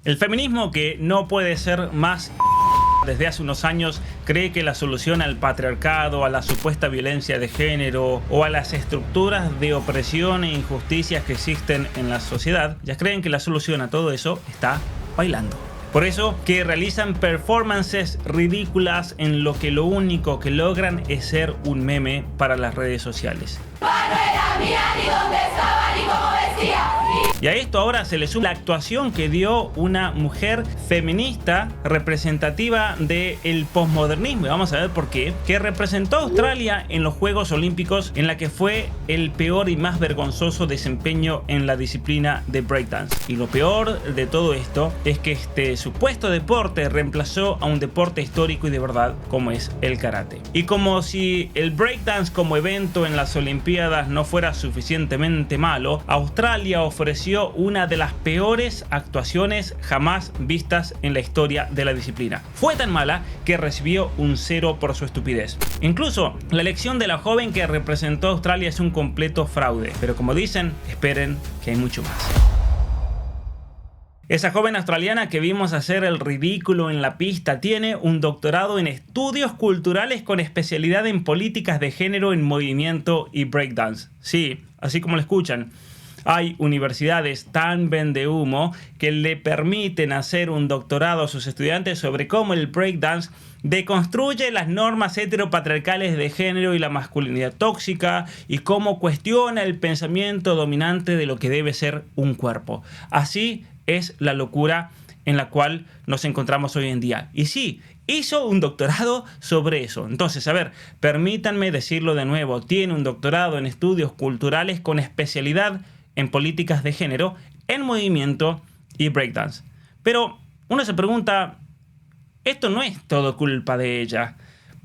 El feminismo, que no puede ser más desde hace unos años, cree que la solución al patriarcado, a la supuesta violencia de género o a las estructuras de opresión e injusticias que existen en la sociedad, ya creen que la solución a todo eso está bailando. Por eso que realizan performances ridículas en lo que lo único que logran es ser un meme para las redes sociales. No era mía, ni dónde estaba, ni cómo decía. Y a esto ahora se le suma la actuación que dio una mujer feminista representativa del posmodernismo. Y vamos a ver por qué. Que representó a Australia en los Juegos Olímpicos, en la que fue el peor y más vergonzoso desempeño en la disciplina de breakdance. Y lo peor de todo esto es que este supuesto deporte reemplazó a un deporte histórico y de verdad como es el karate. Y como si el breakdance como evento en las Olimpiadas no fuera suficientemente malo, Australia ofreció una de las peores actuaciones jamás vistas en la historia de la disciplina. Fue tan mala que recibió un 0 por su estupidez. Incluso la elección de la joven que representó a Australia es un completo fraude. Pero como dicen, esperen que hay mucho más. Esa joven australiana que vimos hacer el ridículo en la pista tiene un doctorado en estudios culturales con especialidad en políticas de género en movimiento y breakdance. Sí, así como lo escuchan. Hay universidades tan vendehumo que le permiten hacer un doctorado a sus estudiantes sobre cómo el breakdance deconstruye las normas heteropatriarcales de género y la masculinidad tóxica y cómo cuestiona el pensamiento dominante de lo que debe ser un cuerpo. Así es la locura en la cual nos encontramos hoy en día. Y sí, hizo un doctorado sobre eso. Entonces, a ver, permítanme decirlo de nuevo. Tiene un doctorado en estudios culturales con especialidad en políticas de género, en movimiento y breakdance. Pero uno se pregunta, esto no es todo culpa de ella,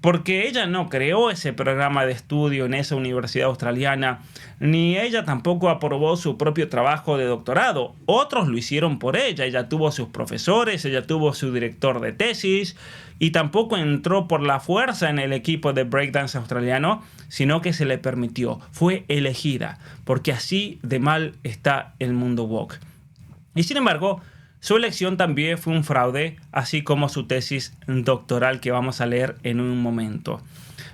porque ella no creó ese programa de estudio en esa universidad australiana, ni ella tampoco aprobó su propio trabajo de doctorado. Otros lo hicieron por ella. Ella tuvo sus profesores, ella tuvo su director de tesis, y tampoco entró por la fuerza en el equipo de breakdance australiano, sino que se le permitió. Fue elegida, porque así de mal está el mundo woke. Y sin embargo, su elección también fue un fraude, así como su tesis doctoral que vamos a leer en un momento.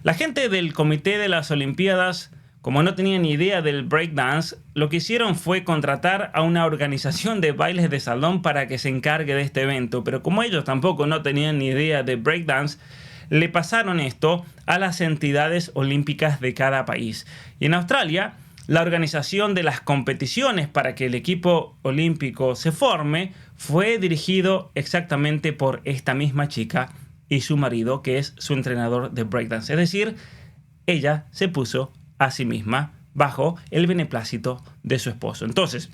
La gente del comité de las Olimpiadas, como no tenían ni idea del breakdance, lo que hicieron fue contratar a una organización de bailes de salón para que se encargue de este evento. Pero como ellos tampoco no tenían ni idea de breakdance, le pasaron esto a las entidades olímpicas de cada país. Y en Australia, la organización de las competiciones para que el equipo olímpico se forme fue dirigido exactamente por esta misma chica y su marido, que es su entrenador de breakdance. Es decir, ella se puso a sí misma bajo el beneplácito de su esposo. Entonces,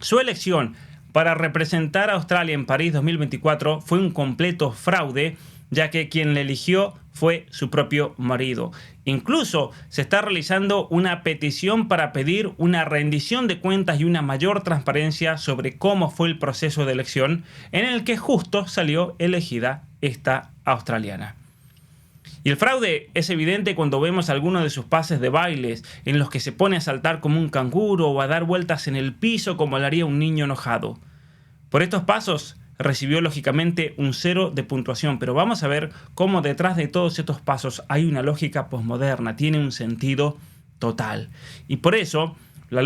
su elección para representar a Australia en París 2024 fue un completo fraude, ya que quien le eligió fue su propio marido. Incluso se está realizando una petición para pedir una rendición de cuentas y una mayor transparencia sobre cómo fue el proceso de elección en el que justo salió elegida esta australiana. Y el fraude es evidente cuando vemos algunos de sus pases de bailes en los que se pone a saltar como un canguro o a dar vueltas en el piso como lo haría un niño enojado. Por estos pasos recibió lógicamente un 0 de puntuación, pero vamos a ver cómo detrás de todos estos pasos hay una lógica posmoderna, tiene un sentido total. Y por eso la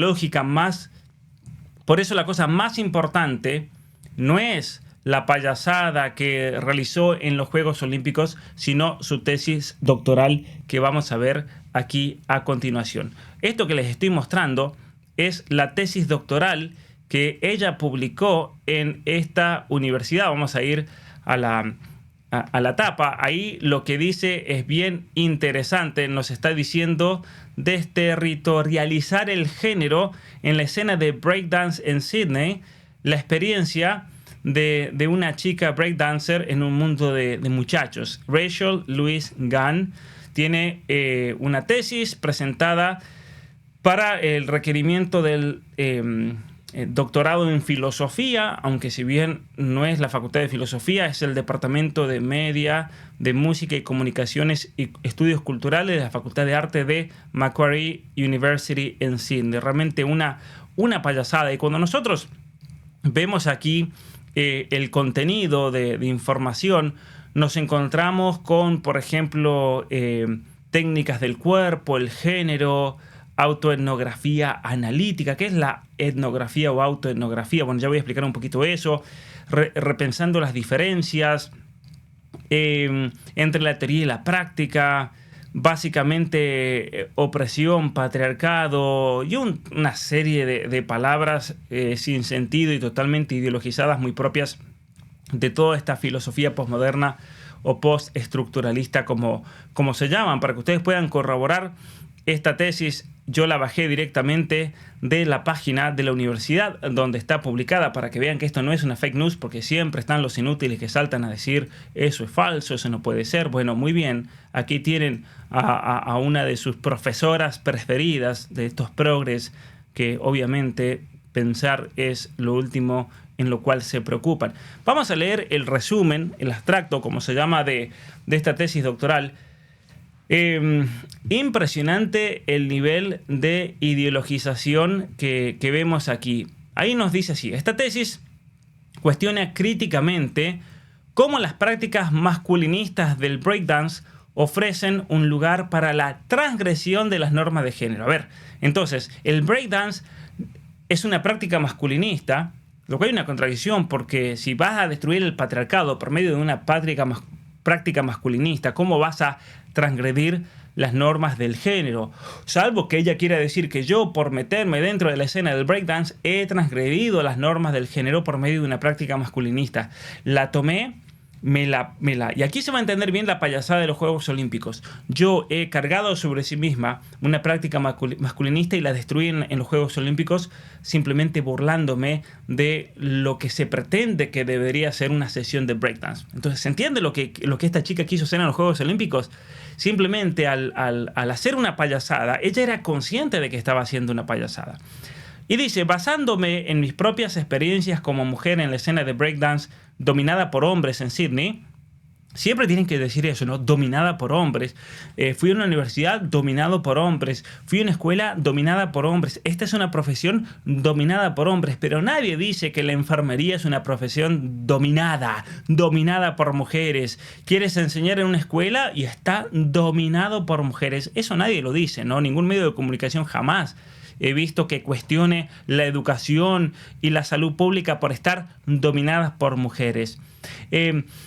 cosa más importante no es la payasada que realizó en los Juegos Olímpicos, sino su tesis doctoral que vamos a ver aquí a continuación. Esto que les estoy mostrando es la tesis doctoral que ella publicó en esta universidad. Vamos a ir a la tapa. Ahí lo que dice es bien interesante. Nos está diciendo desterritorializar el género en la escena de breakdance en Sydney, la experiencia de una chica breakdancer en un mundo de muchachos. Rachel Louise Gunn tiene una tesis presentada para el requerimiento del doctorado en filosofía, aunque si bien no es la Facultad de Filosofía, es el Departamento de Media, de Música y Comunicaciones y Estudios Culturales de la Facultad de Arte de Macquarie University en Sydney. Realmente una payasada. Y cuando nosotros vemos aquí el contenido de información, nos encontramos con, por ejemplo, técnicas del cuerpo, el género, autoetnografía analítica. ¿Qué es la etnografía o autoetnografía? Bueno, ya voy a explicar un poquito eso. Repensando las diferencias entre la teoría y la práctica. Básicamente opresión, patriarcado y una serie de palabras sin sentido y totalmente ideologizadas, muy propias de toda esta filosofía posmoderna o postestructuralista, como se llaman. Para que ustedes puedan corroborar esta tesis, yo la bajé directamente de la página de la universidad donde está publicada, para que vean que esto no es una fake news, porque siempre están los inútiles que saltan a decir eso es falso, eso no puede ser. Bueno, muy bien, aquí tienen a una de sus profesoras preferidas de estos progres, que obviamente pensar es lo último en lo cual se preocupan. Vamos a leer el resumen, el abstracto, como se llama, de esta tesis doctoral. Impresionante el nivel de ideologización que vemos aquí. Ahí nos dice así: esta tesis cuestiona críticamente cómo las prácticas masculinistas del breakdance ofrecen un lugar para la transgresión de las normas de género. A ver, entonces, el breakdance es una práctica masculinista, lo cual hay una contradicción, porque si vas a destruir el patriarcado por medio de una práctica masculinista, ¿cómo vas a transgredir las normas del género? Salvo que ella quiera decir que yo, por meterme dentro de la escena del breakdance, he transgredido las normas del género por medio de una práctica masculinista. La tomé, y aquí se va a entender bien la payasada de los Juegos Olímpicos. Yo he cargado sobre sí misma una práctica masculinista y la destruí en los Juegos Olímpicos, simplemente burlándome de lo que se pretende que debería ser una sesión de breakdance. Entonces, ¿se entiende lo que esta chica quiso hacer en los Juegos Olímpicos? Simplemente al hacer una payasada, ella era consciente de que estaba haciendo una payasada. Y dice: basándome en mis propias experiencias como mujer en la escena de breakdance dominada por hombres en Sydney, siempre tienen que decir eso, ¿no? Dominada por hombres. Fui a una universidad dominado por hombres. Fui a una escuela dominada por hombres. Esta es una profesión dominada por hombres, pero nadie dice que la enfermería es una profesión dominada por mujeres. Quieres enseñar en una escuela y está dominado por mujeres. Eso nadie lo dice, ¿no? Ningún medio de comunicación jamás he visto que cuestione la educación y la salud pública por estar dominadas por mujeres.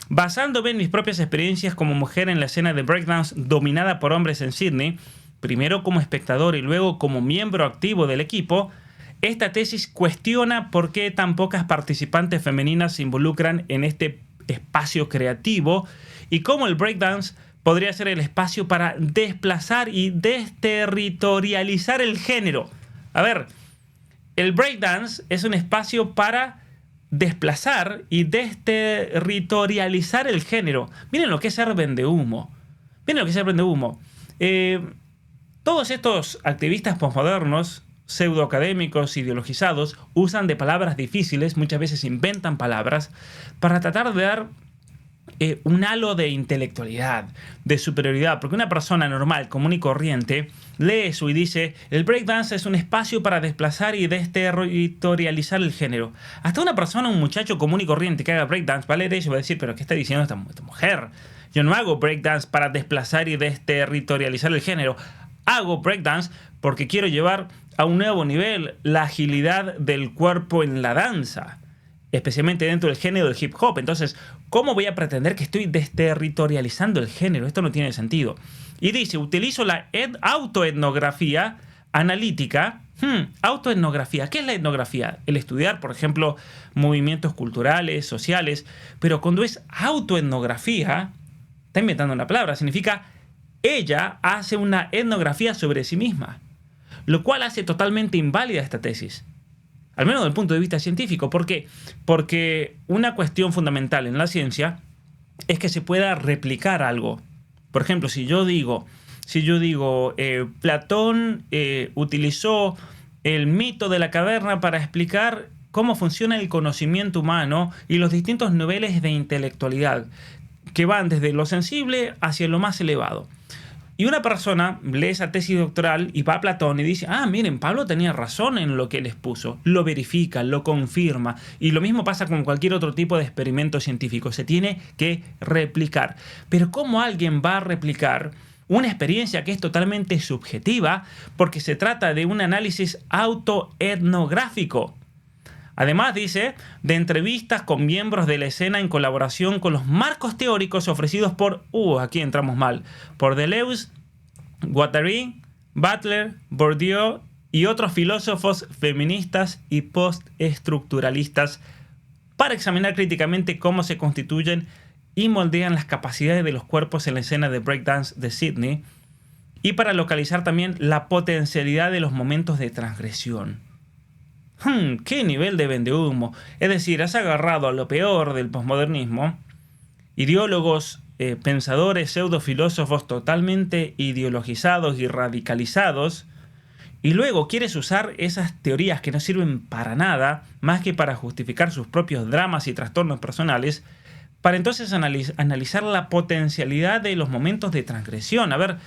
Basándome en mis propias experiencias como mujer en la escena de breakdance dominada por hombres en Sydney, primero como espectador y luego como miembro activo del equipo, esta tesis cuestiona por qué tan pocas participantes femeninas se involucran en este espacio creativo y cómo el breakdance podría ser el espacio para desplazar y desterritorializar el género. A ver, el breakdance es un espacio para desplazar y desterritorializar el género. Miren lo que es ser vendehumo. Todos estos activistas posmodernos, pseudoacadémicos, ideologizados, usan de palabras difíciles, muchas veces inventan palabras, para tratar de dar un halo de intelectualidad, de superioridad, porque una persona normal, común y corriente lee eso y dice: el breakdance es un espacio para desplazar y desterritorializar el género. Hasta una persona, un muchacho común y corriente que haga breakdance va a leer eso y va a decir: ¿pero qué está diciendo esta mujer? Yo no hago breakdance para desplazar y desterritorializar el género. Hago breakdance porque quiero llevar a un nuevo nivel la agilidad del cuerpo en la danza, especialmente dentro del género del hip hop. Entonces, ¿cómo voy a pretender que estoy desterritorializando el género? Esto no tiene sentido. Y dice: utilizo la autoetnografía analítica. Autoetnografía. ¿Qué es la etnografía? El estudiar, por ejemplo, movimientos culturales, sociales. Pero cuando es autoetnografía, está inventando una palabra, significa ella hace una etnografía sobre sí misma, lo cual hace totalmente inválida esta tesis. Al menos desde el punto de vista científico. ¿Por qué? Porque una cuestión fundamental en la ciencia es que se pueda replicar algo. Por ejemplo, si yo digo Platón utilizó el mito de la caverna para explicar cómo funciona el conocimiento humano y los distintos niveles de intelectualidad que van desde lo sensible hacia lo más elevado. Y una persona lee esa tesis doctoral y va a Platón y dice, miren, Pablo tenía razón en lo que él expuso. Lo verifica, lo confirma. Y lo mismo pasa con cualquier otro tipo de experimento científico. Se tiene que replicar. Pero ¿cómo alguien va a replicar una experiencia que es totalmente subjetiva? Porque se trata de un análisis autoetnográfico. Además, dice, de entrevistas con miembros de la escena en colaboración con los marcos teóricos ofrecidos por, aquí entramos mal, por Deleuze, Guattari, Butler, Bourdieu y otros filósofos feministas y postestructuralistas para examinar críticamente cómo se constituyen y moldean las capacidades de los cuerpos en la escena de breakdance de Sydney y para localizar también la potencialidad de los momentos de transgresión. ¡Qué nivel de vendehumo! Es decir, has agarrado a lo peor del posmodernismo, ideólogos, pensadores, pseudofilósofos totalmente ideologizados y radicalizados, y luego quieres usar esas teorías que no sirven para nada, más que para justificar sus propios dramas y trastornos personales, para entonces analizar la potencialidad de los momentos de transgresión. A ver,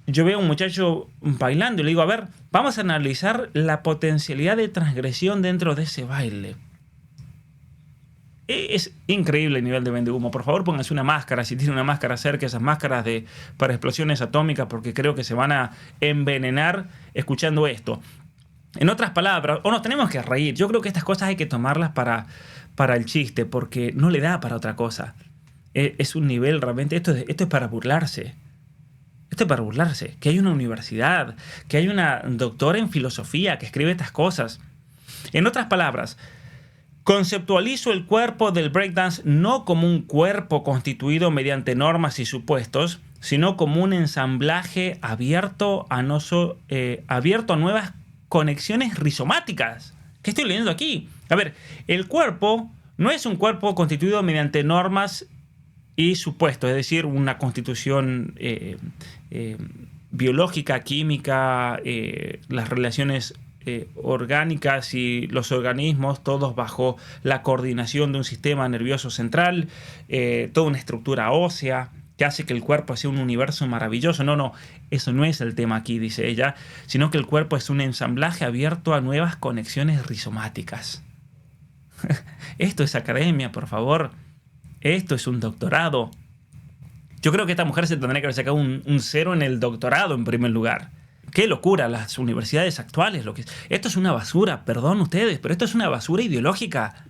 yo veo a un muchacho bailando y le digo, a ver, vamos a analizar la potencialidad de transgresión dentro de ese baile. Es increíble el nivel de vendehumo. Por favor, pónganse una máscara. Si tienen una máscara cerca, esas máscaras para explosiones atómicas, porque creo que se van a envenenar escuchando esto. En otras palabras, o nos tenemos que reír. Yo creo que estas cosas hay que tomarlas para el chiste, porque no le da para otra cosa. Es un nivel realmente, esto es para burlarse. Esto es para burlarse, que hay una universidad, que hay una doctora en filosofía que escribe estas cosas. En otras palabras, conceptualizo el cuerpo del breakdance no como un cuerpo constituido mediante normas y supuestos, sino como un ensamblaje abierto a nuevas conexiones rizomáticas. ¿Qué estoy leyendo aquí? A ver, el cuerpo no es un cuerpo constituido mediante normas y supuestos, es decir, una constitución biológica, química, las relaciones orgánicas y los organismos, todos bajo la coordinación de un sistema nervioso central, toda una estructura ósea que hace que el cuerpo sea un universo maravilloso. No, eso no es el tema aquí, dice ella, sino que el cuerpo es un ensamblaje abierto a nuevas conexiones rizomáticas. Esto es academia, por favor. Esto es un doctorado. Yo creo que esta mujer se tendría que haber sacado un 0 en el doctorado en primer lugar. ¡Qué locura! Las universidades actuales. Esto es una basura, perdón ustedes, pero esto es una basura ideológica.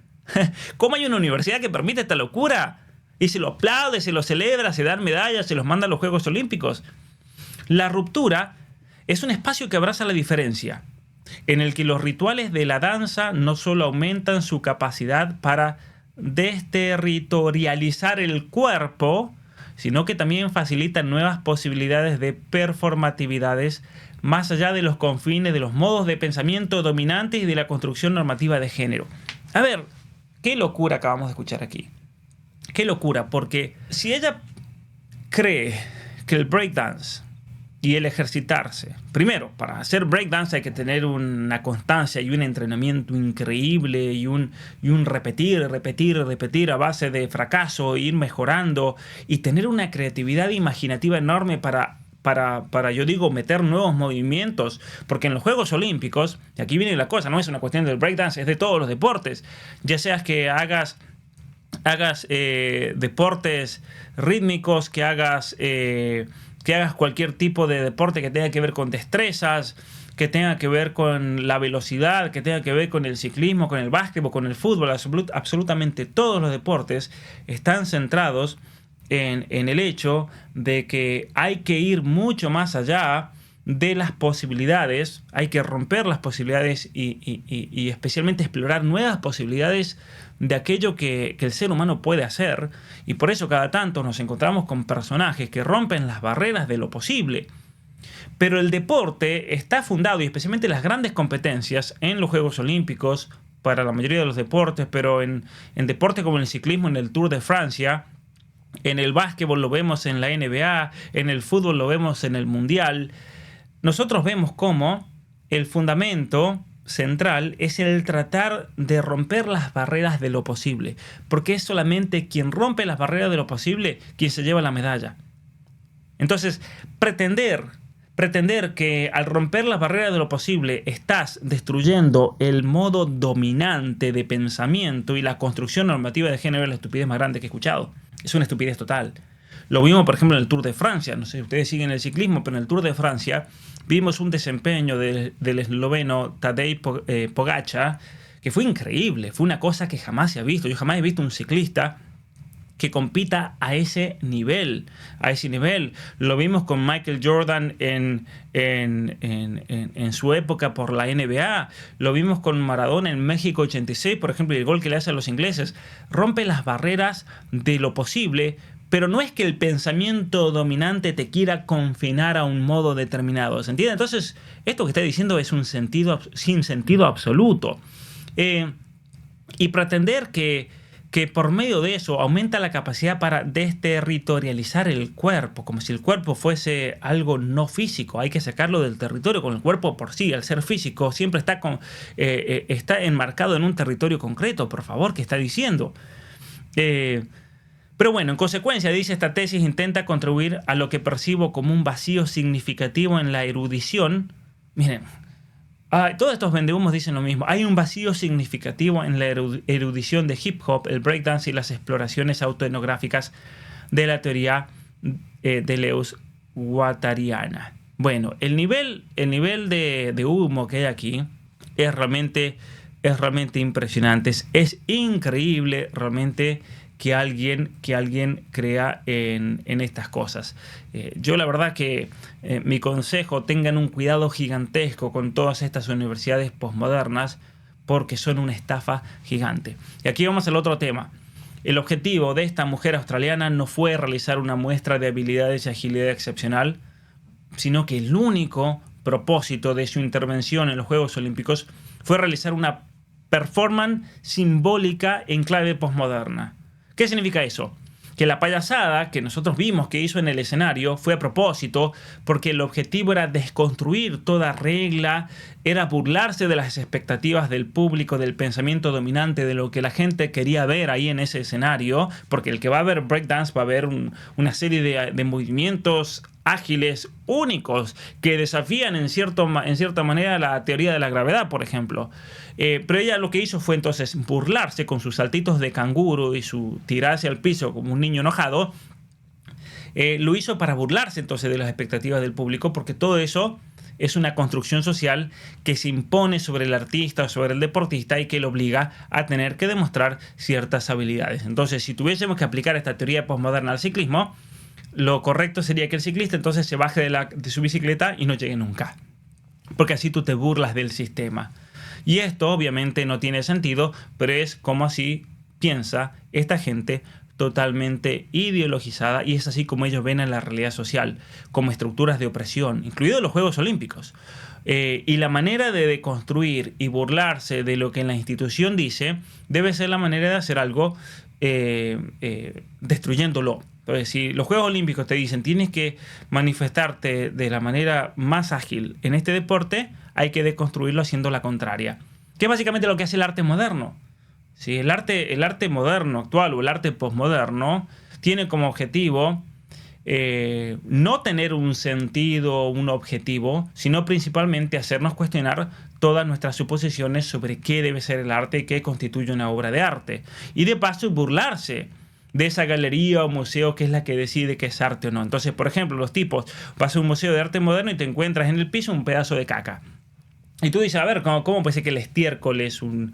¿Cómo hay una universidad que permite esta locura? Y se lo aplaude, se lo celebra, se dan medallas, se los manda a los Juegos Olímpicos. La ruptura es un espacio que abraza la diferencia, en el que los rituales de la danza no solo aumentan su capacidad para desterritorializar el cuerpo, sino que también facilitan nuevas posibilidades de performatividades más allá de los confines de los modos de pensamiento dominantes y de la construcción normativa de género. A ver, qué locura acabamos de escuchar aquí. Qué locura, porque si ella cree que el breakdance y el ejercitarse, primero, para hacer breakdance hay que tener una constancia y un entrenamiento increíble y un repetir a base de fracaso, ir mejorando y tener una creatividad imaginativa enorme para yo digo, meter nuevos movimientos, porque en los Juegos Olímpicos, y aquí viene la cosa, no es una cuestión del breakdance, es de todos los deportes, ya seas que hagas deportes rítmicos, que hagas cualquier tipo de deporte que tenga que ver con destrezas, que tenga que ver con la velocidad, que tenga que ver con el ciclismo, con el básquetbol, con el fútbol. Absolutamente todos los deportes están centrados en el hecho de que hay que ir mucho más allá de las posibilidades, hay que romper las posibilidades y especialmente explorar nuevas posibilidades de aquello que el ser humano puede hacer, y por eso cada tanto nos encontramos con personajes que rompen las barreras de lo posible. Pero el deporte está fundado, y especialmente las grandes competencias en los Juegos Olímpicos, para la mayoría de los deportes, pero en deportes como el ciclismo, en el Tour de Francia, en el básquetbol lo vemos en la NBA, en el fútbol lo vemos en el Mundial. Nosotros vemos cómo el fundamento central es el tratar de romper las barreras de lo posible, porque es solamente quien rompe las barreras de lo posible quien se lleva la medalla. Entonces, pretender que al romper las barreras de lo posible estás destruyendo el modo dominante de pensamiento y la construcción normativa de género es la estupidez más grande que he escuchado. Es una estupidez total. Lo vimos, por ejemplo, en el Tour de Francia. No sé si ustedes siguen el ciclismo, pero en el Tour de Francia vimos un desempeño del esloveno Tadej Pogačar que fue increíble. Fue una cosa que jamás se ha visto. Yo jamás he visto un ciclista que compita a ese nivel. Lo vimos con Michael Jordan en su época por la NBA. Lo vimos con Maradona en México 86, por ejemplo, y el gol que le hace a los ingleses. Rompe las barreras de lo posible, pero no es que el pensamiento dominante te quiera confinar a un modo determinado. ¿Se entiende? Entonces, esto que está diciendo es un sentido sin sentido absoluto. Y pretender que por medio de eso aumenta la capacidad para desterritorializar el cuerpo, como si el cuerpo fuese algo no físico. Hay que sacarlo del territorio con el cuerpo por sí. Al ser físico siempre está enmarcado en un territorio concreto. Por favor, ¿qué está diciendo? Pero bueno, en consecuencia, dice, esta tesis intenta contribuir a lo que percibo como un vacío significativo en la erudición. Miren, todos estos vendehumos dicen lo mismo. Hay un vacío significativo en la erudición de hip hop, el breakdance y las exploraciones autoetnográficas de la teoría deleuze-guattariana. Bueno, el nivel de humo que hay aquí es realmente impresionante. Es increíble realmente que alguien crea en estas cosas. Yo la verdad que mi consejo, tengan un cuidado gigantesco con todas estas universidades posmodernas porque son una estafa gigante. Y aquí vamos al otro tema. El objetivo de esta mujer australiana no fue realizar una muestra de habilidades y agilidad excepcional, sino que el único propósito de su intervención en los Juegos Olímpicos fue realizar una performance simbólica en clave posmoderna. ¿Qué significa eso? Que la payasada que nosotros vimos que hizo en el escenario fue a propósito, porque el objetivo era desconstruir toda regla, era burlarse de las expectativas del público, del pensamiento dominante, de lo que la gente quería ver ahí en ese escenario, porque el que va a ver breakdance va a ver una serie de movimientos ágiles, únicos, que desafían en cierta manera la teoría de la gravedad, por ejemplo. Pero ella lo que hizo fue entonces burlarse con sus saltitos de canguro y su tirarse al piso como un niño enojado. Lo hizo para burlarse entonces de las expectativas del público, porque todo eso es una construcción social que se impone sobre el artista o sobre el deportista y que lo obliga a tener que demostrar ciertas habilidades. Entonces, si tuviésemos que aplicar esta teoría postmoderna al ciclismo, lo correcto sería que el ciclista entonces se baje de su bicicleta y no llegue nunca, porque así tú te burlas del sistema. Y esto obviamente no tiene sentido, pero es como así piensa esta gente totalmente ideologizada, y es así como ellos ven a la realidad social, como estructuras de opresión, incluidos los Juegos Olímpicos. Y la manera de deconstruir y burlarse de lo que la institución dice debe ser la manera de hacer algo destruyéndolo. Entonces, si los Juegos Olímpicos te dicen tienes que manifestarte de la manera más ágil en este deporte, hay que deconstruirlo haciendo la contraria, que es básicamente lo que hace el arte moderno. ¿Sí? El arte moderno actual o el arte posmoderno tiene como objetivo no tener un sentido, un objetivo, sino principalmente hacernos cuestionar todas nuestras suposiciones sobre qué debe ser el arte y qué constituye una obra de arte. Y de paso burlarse de esa galería o museo que es la que decide qué es arte o no. Entonces, por ejemplo, los tipos, vas a un museo de arte moderno y te encuentras en el piso un pedazo de caca. Y tú dices, a ver, ¿cómo puede ser que el estiércol es una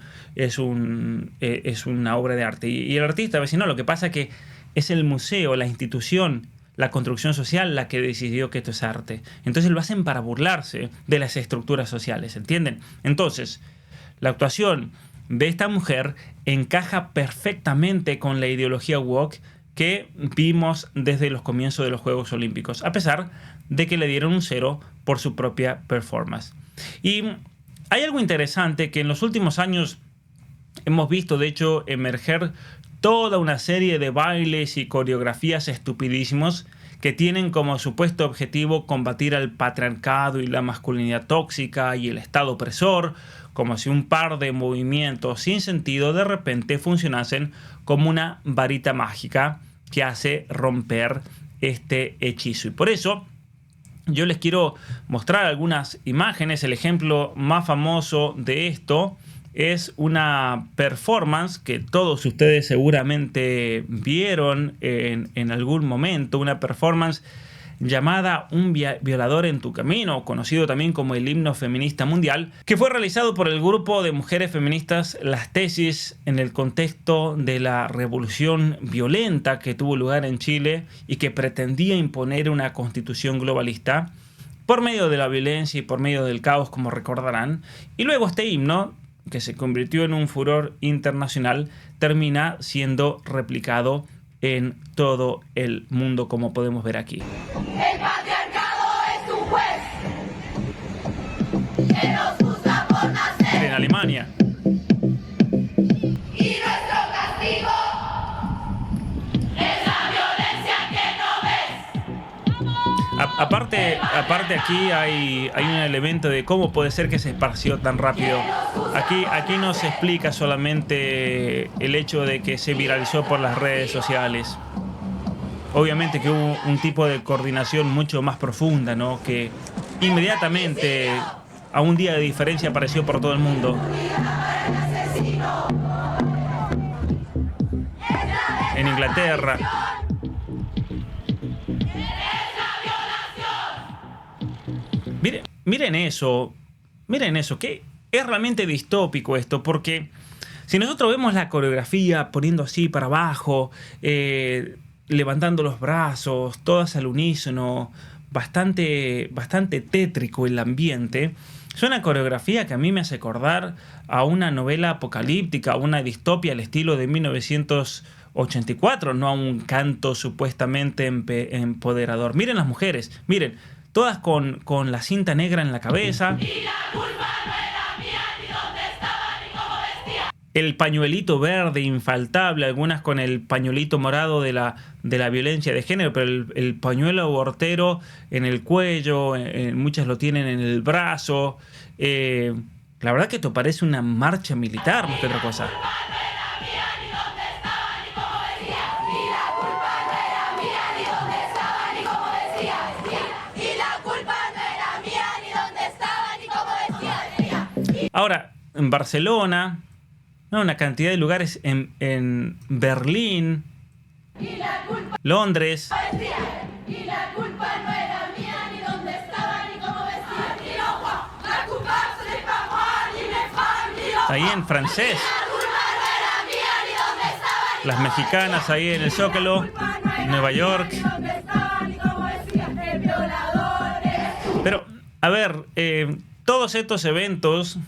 obra de arte? Y el artista va a decir, no, lo que pasa es que es el museo, la institución, la construcción social la que decidió que esto es arte. Entonces lo hacen para burlarse de las estructuras sociales, ¿entienden? Entonces, la actuación de esta mujer encaja perfectamente con la ideología woke que vimos desde los comienzos de los Juegos Olímpicos, a pesar de que le dieron un 0 por su propia performance. Y hay algo interesante que en los últimos años hemos visto, de hecho, emerger toda una serie de bailes y coreografías estupidísimos que tienen como supuesto objetivo combatir al patriarcado y la masculinidad tóxica y el estado opresor, como si un par de movimientos sin sentido de repente funcionasen como una varita mágica que hace romper este hechizo. Y por eso yo les quiero mostrar algunas imágenes. El ejemplo más famoso de esto es una performance que todos ustedes seguramente vieron en algún momento, una performance llamada Un violador en tu camino, conocido también como el himno feminista mundial, que fue realizado por el grupo de mujeres feministas Las Tesis en el contexto de la revolución violenta que tuvo lugar en Chile y que pretendía imponer una constitución globalista por medio de la violencia y por medio del caos, como recordarán. Y luego este himno, que se convirtió en un furor internacional, termina siendo replicado en todo el mundo, como podemos ver aquí. El patriarcado es un juez que nos juzga por nacer. En Alemania. Y nuestro castigo es la violencia que no ves. Aparte aquí hay un elemento de cómo puede ser que se esparció tan rápido. Aquí no se explica solamente el hecho de que se viralizó por las redes sociales. Obviamente que hubo un tipo de coordinación mucho más profunda, ¿no? Que inmediatamente, a un día de diferencia, apareció por todo el mundo. En Inglaterra. Miren eso, que es realmente distópico esto, porque si nosotros vemos la coreografía poniendo así para abajo, levantando los brazos, todas al unísono, bastante tétrico el ambiente, es una coreografía que a mí me hace acordar a una novela apocalíptica, a una distopia al estilo de 1984, no a un canto supuestamente empoderador. Miren las mujeres, miren, todas con la cinta negra en la cabeza. Y la culpa no era mía, ni dónde estaba, ni cómo vestía. El pañuelito verde infaltable, algunas con el pañuelito morado de la violencia de género, pero el pañuelo abortero en el cuello, muchas lo tienen en el brazo. La verdad que esto parece una marcha militar más que otra cosa. Ahora, en Barcelona, ¿no? Una cantidad de lugares en Berlín, Londres. Y la culpa no era mía, ni dónde estaba, ni cómo vestía. Ni loco, la culpa se le pagó a ni me pagó. Ahí en francés. La culpa no era mía, ni dónde estaba, ni Las mexicanas ahí en el Zócalo, en Nueva York. ni dónde estaba, ni cómo vestía. El violador eres tú. Pero, a ver, todos estos eventos,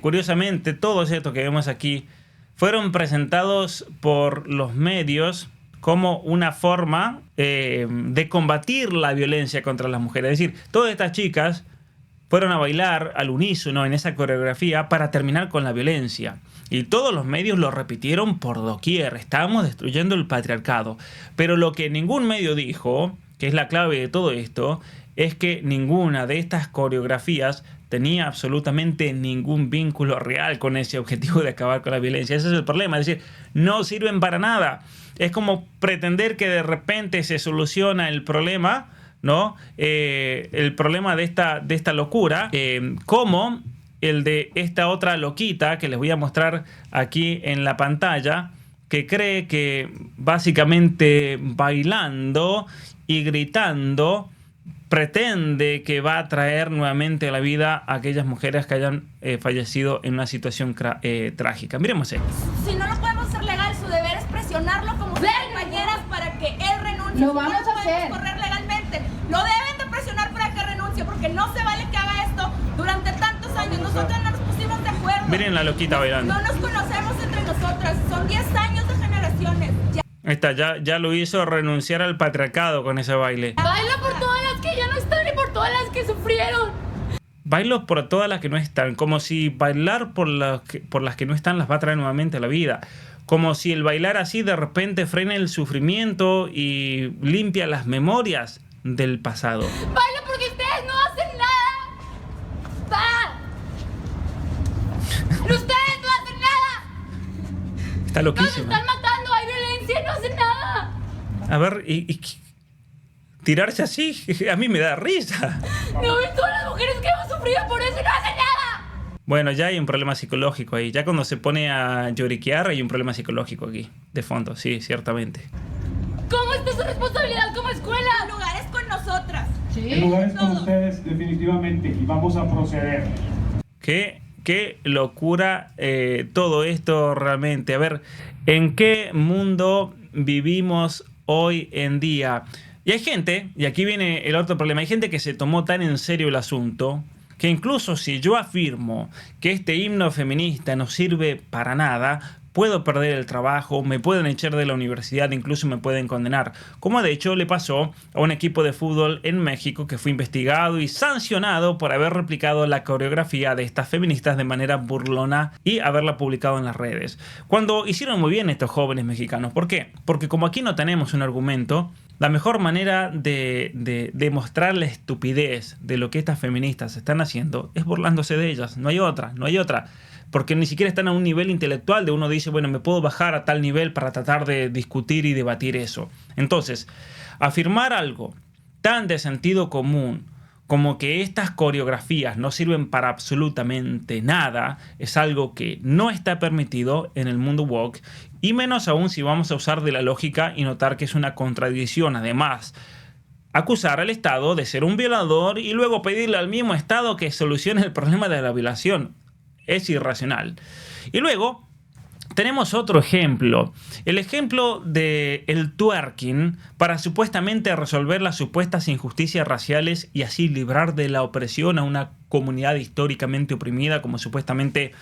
curiosamente, todos estos que vemos aquí, fueron presentados por los medios como una forma de combatir la violencia contra las mujeres. Es decir, todas estas chicas fueron a bailar al unísono en esa coreografía para terminar con la violencia. Y todos los medios lo repitieron por doquier. Estábamos destruyendo el patriarcado. Pero lo que ningún medio dijo, que es la clave de todo esto, es que ninguna de estas coreografías tenía absolutamente ningún vínculo real con ese objetivo de acabar con la violencia. Ese es el problema, es decir, no sirven para nada. Es como pretender que de repente se soluciona el problema, ¿no? El problema de esta locura, como el de esta otra loquita que les voy a mostrar aquí en la pantalla, que cree que básicamente bailando y gritando pretende que va a traer nuevamente a la vida a aquellas mujeres que hayan fallecido en una situación trágica. Miremos esto. Si no lo podemos hacer legal, su deber es presionarlo como sus compañeras para que él renuncie. Lo vamos no a podemos hacer. correr legalmente. Lo deben de presionar para que renuncie, porque no se vale que haga esto durante tantos años. Nosotros no nos pusimos de acuerdo. Miren la loquita bailando. No nos conocemos entre nosotras. Son 10 años de generaciones. Ahí está, ya lo hizo renunciar al patriarcado con ese baile. Baila por todas las que ya no están y por todas las que sufrieron. Bailo por todas las que no están, como si bailar por las que no están las va a traer nuevamente a la vida. Como si el bailar así de repente frena el sufrimiento y limpia las memorias del pasado. Baila porque ustedes no hacen nada. Va. Ustedes no hacen nada. Está Nos loquísimo. están matando, hay violencia y no hacen nada. A ver, tirarse así, a mí me da risa. No ven todas las mujeres que hemos sufrido por eso y no hacen nada. Bueno, ya hay un problema psicológico ahí. Ya cuando se pone a lloriquear hay un problema psicológico aquí, de fondo, sí, ciertamente. ¿Cómo está su responsabilidad como escuela? El lugar es con nosotras. El lugar es con ustedes definitivamente y vamos a proceder. Qué locura todo esto realmente. A ver, ¿en qué mundo vivimos hoy en día? Y hay gente, y aquí viene el otro problema, hay gente que se tomó tan en serio el asunto que incluso si yo afirmo que este himno feminista no sirve para nada, puedo perder el trabajo, me pueden echar de la universidad, incluso me pueden condenar. Como de hecho le pasó a un equipo de fútbol en México que fue investigado y sancionado por haber replicado la coreografía de estas feministas de manera burlona y haberla publicado en las redes. Cuando hicieron muy bien estos jóvenes mexicanos. ¿Por qué? Porque como aquí no tenemos un argumento, la mejor manera de demostrar la estupidez de lo que estas feministas están haciendo es burlándose de ellas. No hay otra. Porque ni siquiera están a un nivel intelectual de uno dice, bueno, me puedo bajar a tal nivel para tratar de discutir y debatir eso. Entonces, afirmar algo tan de sentido común como que estas coreografías no sirven para absolutamente nada es algo que no está permitido en el mundo woke, y menos aún si vamos a usar de la lógica y notar que es una contradicción. Además, acusar al Estado de ser un violador y luego pedirle al mismo Estado que solucione el problema de la violación es irracional. Y luego tenemos otro ejemplo, el ejemplo del twerking para supuestamente resolver las supuestas injusticias raciales y así librar de la opresión a una comunidad históricamente oprimida, como supuestamente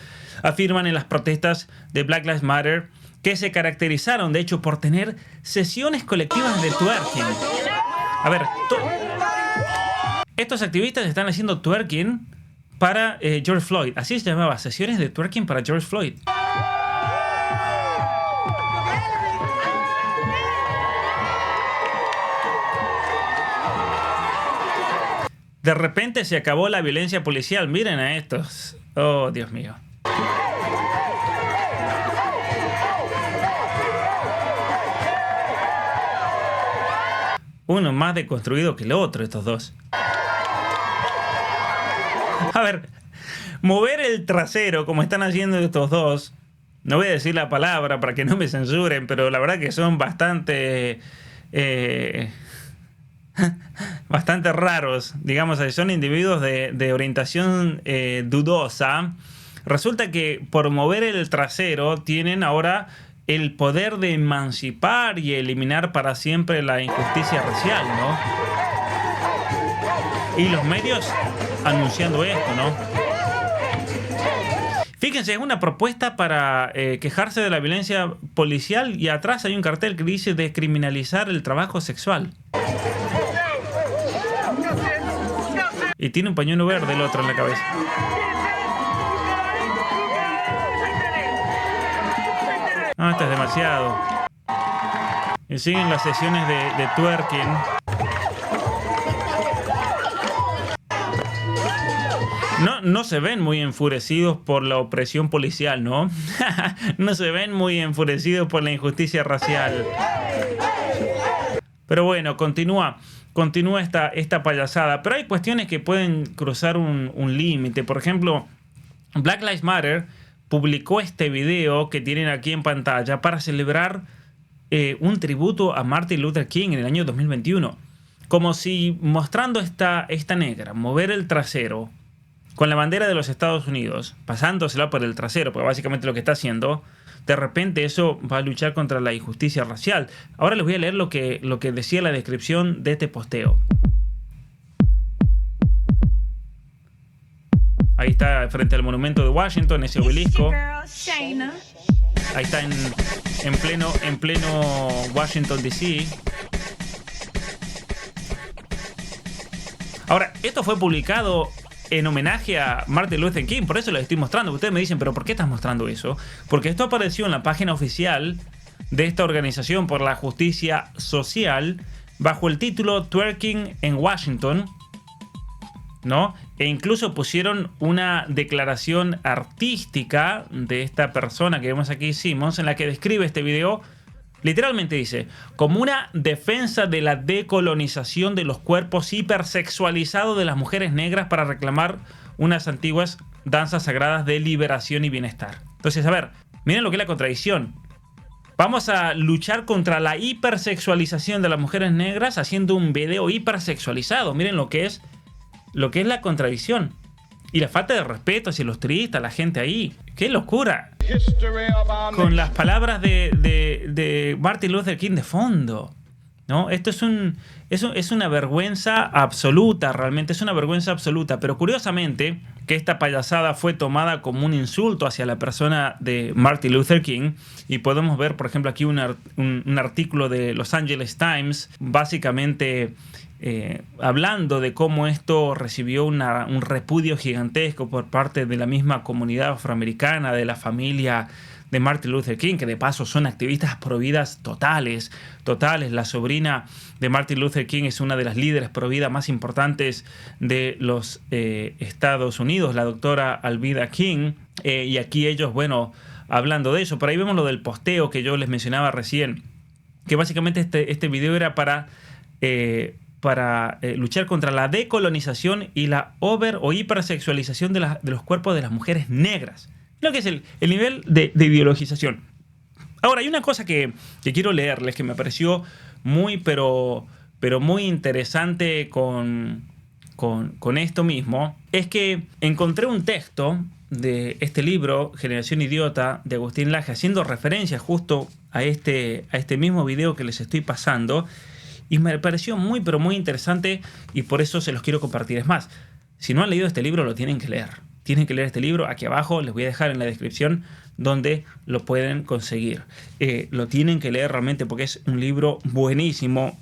afirman en las protestas de Black Lives Matter, que se caracterizaron de hecho por tener sesiones colectivas de twerking. A ver, estos activistas están haciendo twerking para George Floyd, así se llamaba, sesiones de twerking para George Floyd. De repente se acabó la violencia policial. Miren a estos. Oh, Dios mío. Uno más deconstruido que el otro, estos dos. A ver, mover el trasero como están haciendo estos dos. No voy a decir la palabra para que no me censuren, pero la verdad que son bastante raros, digamos, son individuos de orientación dudosa. Resulta que por mover el trasero tienen ahora el poder de emancipar y eliminar para siempre la injusticia racial, ¿no? Y los medios anunciando esto, ¿no? Fíjense, es una propuesta para quejarse de la violencia policial y atrás hay un cartel que dice descriminalizar el trabajo sexual. Y tiene un pañuelo verde el otro en la cabeza. No, esto es demasiado. Y siguen las sesiones de twerking. No se ven muy enfurecidos por la opresión policial, ¿no? No se ven muy enfurecidos por la injusticia racial. Pero bueno, continúa esta payasada. Pero hay cuestiones que pueden cruzar un límite. Por ejemplo, Black Lives Matter publicó este video que tienen aquí en pantalla para celebrar un tributo a Martin Luther King en el año 2021. Como si mostrando esta negra mover el trasero con la bandera de los Estados Unidos, pasándosela por el trasero, porque básicamente lo que está haciendo, de repente eso va a luchar contra la injusticia racial. Ahora les voy a leer lo que decía la descripción de este posteo. Ahí está frente al monumento de Washington, ese obelisco. Ahí está en pleno Washington DC. Ahora, esto fue publicado en homenaje a Martin Luther King, por eso lo estoy mostrando. Ustedes me dicen, ¿pero por qué estás mostrando eso? Porque esto apareció en la página oficial de esta organización por la justicia social bajo el título Twerking en Washington, ¿no? E incluso pusieron una declaración artística de esta persona que vemos aquí, Simmons, en la que describe este video Literalmente dice, como una defensa de la decolonización de los cuerpos hipersexualizados de las mujeres negras para reclamar unas antiguas danzas sagradas de liberación y bienestar. Entonces, a ver, miren lo que es la contradicción. Vamos a luchar contra la hipersexualización de las mujeres negras haciendo un video hipersexualizado. Miren lo que es la contradicción. Y la falta de respeto hacia los turistas, la gente ahí. ¡Qué locura! Con las palabras de Martin Luther King de fondo, ¿no? Esto es una vergüenza absoluta, realmente es una vergüenza absoluta. Pero curiosamente, que esta payasada fue tomada como un insulto hacia la persona de Martin Luther King. Y podemos ver, por ejemplo, aquí un artículo de Los Angeles Times, básicamente hablando de cómo esto recibió un repudio gigantesco por parte de la misma comunidad afroamericana, de la familia de Martin Luther King, que de paso son activistas providas totales. La sobrina de Martin Luther King es una de las líderes providas más importantes de los Estados Unidos, la doctora Alveda King, y aquí ellos, bueno, hablando de eso. Por ahí vemos lo del posteo que yo les mencionaba recién, que básicamente este video era para luchar contra la decolonización y la o hipersexualización de los cuerpos de las mujeres negras. Lo que es el nivel de ideologización. Ahora, hay una cosa que quiero leerles que me pareció muy, pero muy interesante con esto mismo. Es que encontré un texto de este libro, Generación Idiota, de Agustín Laje, haciendo referencia justo a este mismo video que les estoy pasando. Y me pareció muy, pero muy interesante y por eso se los quiero compartir. Es más, si no han leído este libro, lo tienen que leer. Tienen que leer este libro. Aquí abajo les voy a dejar en la descripción donde lo pueden conseguir. Lo tienen que leer realmente porque es un libro buenísimo,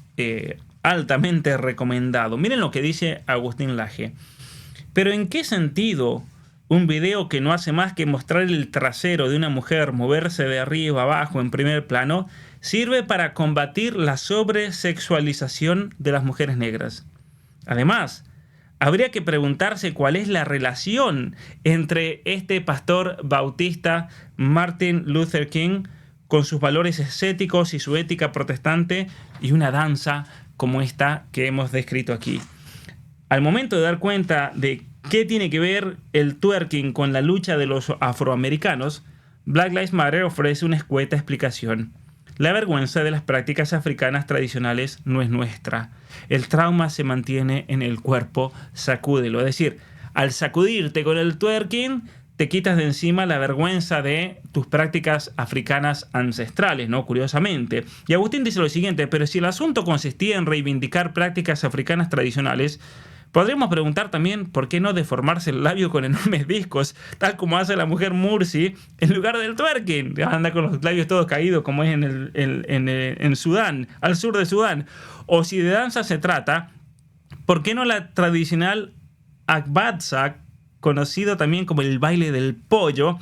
altamente recomendado. Miren lo que dice Agustín Laje. Pero ¿en qué sentido un video que no hace más que mostrar el trasero de una mujer moverse de arriba a abajo en primer plano sirve para combatir la sobresexualización de las mujeres negras? Además, habría que preguntarse cuál es la relación entre este pastor bautista Martin Luther King con sus valores estéticos y su ética protestante y una danza como esta que hemos descrito aquí. Al momento de dar cuenta de qué tiene que ver el twerking con la lucha de los afroamericanos, Black Lives Matter ofrece una escueta explicación. La vergüenza de las prácticas africanas tradicionales no es nuestra. El trauma se mantiene en el cuerpo, sacúdelo. Es decir, al sacudirte con el twerking, te quitas de encima la vergüenza de tus prácticas africanas ancestrales, ¿no? Curiosamente. Y Agustín dice lo siguiente, pero si el asunto consistía en reivindicar prácticas africanas tradicionales, podríamos preguntar también por qué no deformarse el labio con enormes discos, tal como hace la mujer Mursi, en lugar del twerking. Anda con los labios todos caídos, como es en Sudán, al sur de Sudán. O si de danza se trata, ¿por qué no la tradicional Akbatsa, conocido también como el baile del pollo,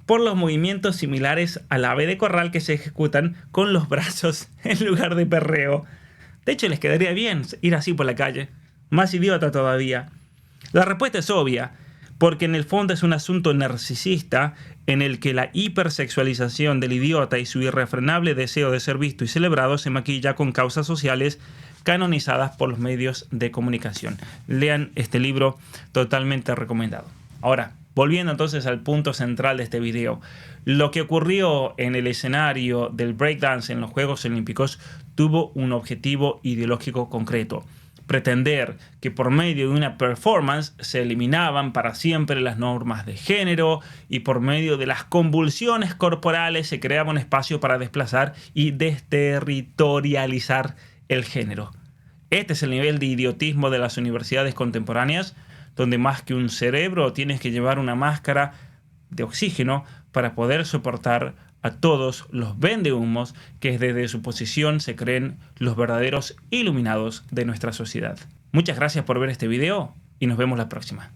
por los movimientos similares al ave de corral que se ejecutan con los brazos en lugar de perreo? De hecho, les quedaría bien ir así por la calle. Más idiota todavía. La respuesta es obvia, porque en el fondo es un asunto narcisista en el que la hipersexualización del idiota y su irrefrenable deseo de ser visto y celebrado se maquilla con causas sociales canonizadas por los medios de comunicación. Lean este libro, totalmente recomendado. Ahora, volviendo entonces al punto central de este video. Lo que ocurrió en el escenario del breakdance en los Juegos Olímpicos tuvo un objetivo ideológico concreto. Pretender que por medio de una performance se eliminaban para siempre las normas de género y por medio de las convulsiones corporales se creaba un espacio para desplazar y desterritorializar el género. Este es el nivel de idiotismo de las universidades contemporáneas, donde más que un cerebro tienes que llevar una máscara de oxígeno para poder soportar a todos los vendehumos que desde su posición se creen los verdaderos iluminados de nuestra sociedad. Muchas gracias por ver este video y nos vemos la próxima.